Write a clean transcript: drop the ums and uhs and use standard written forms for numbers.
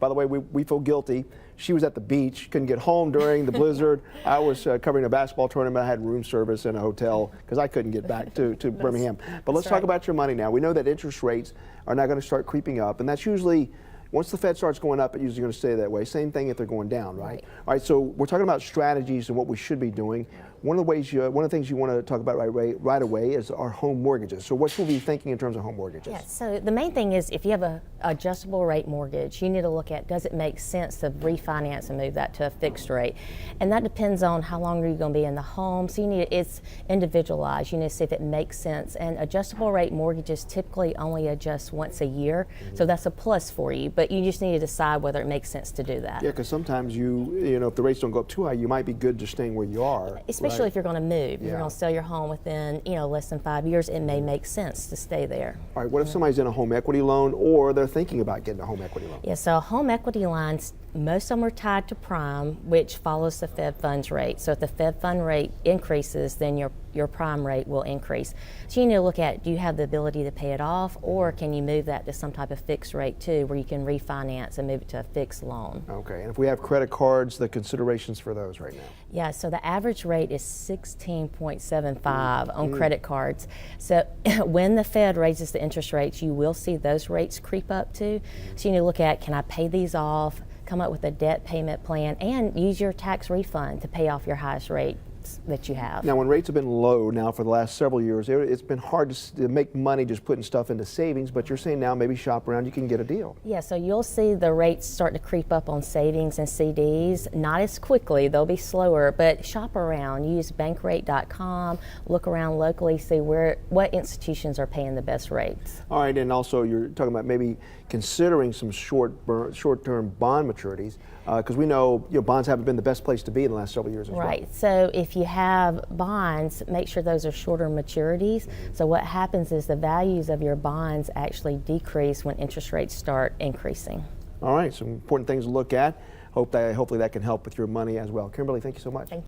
By the way, we feel guilty. She was at the beach, couldn't get home during the blizzard. I was covering a basketball tournament. I had room service in a hotel because I couldn't get back to Birmingham. But let's talk about your money now. We know that interest rates are now going to start creeping up, and that's usually, once the Fed starts going up, it's usually going to stay that way. Same thing if they're going down, right? All right, so we're talking about strategies and what we should be doing. One of the things you want to talk about right away is our home mortgages. So what should we be thinking in terms of home mortgages? Yeah, so the main thing is if you have a adjustable rate mortgage, you need to look at, does it make sense to refinance and move that to a fixed rate? And that depends on how long are you going to be in the home. So it's individualized. You need to see if it makes sense. And adjustable rate mortgages typically only adjust once a year. So that's a plus for you, but you just need to decide whether it makes sense to do that. Yeah, because sometimes you know, if the rates don't go up too high, you might be good just staying where you are. Especially if you're going to move, you're going to sell your home within, less than 5 years, it may make sense to stay there. All right, what if somebody's in a home equity loan or they're thinking about getting a home equity loan? Yeah, so home equity lines, most of them are tied to prime, which follows the Fed funds rate. So if the Fed fund rate increases, then your prime rate will increase. So you need to look at, do you have the ability to pay it off, or can you move that to some type of fixed rate too, where you can refinance and move it to a fixed loan? Okay, and if we have credit cards, the considerations for those right now? Yeah, so the average rate is 16.75 on credit cards. So when the Fed raises the interest rates, you will see those rates creep up too. So you need to look at, can I pay these off, come up with a debt payment plan, and use your tax refund to pay off your highest rate that you have. Now, when rates have been low now for the last several years, it's been hard to make money just putting stuff into savings, but you're saying now maybe shop around, you can get a deal. Yeah, so you'll see the rates start to creep up on savings and CDs, not as quickly, they'll be slower, but shop around, use bankrate.com, look around locally, see what institutions are paying the best rates. All right, and also you're talking about maybe considering some short-term bond maturities, because we know bonds haven't been the best place to be in the last several years as well. Right, so if you have bonds, make sure those are shorter maturities. So what happens is the values of your bonds actually decrease when interest rates start increasing. All right, some important things to look at. Hopefully that can help with your money as well. Kimberly, thank you so much. Thank you.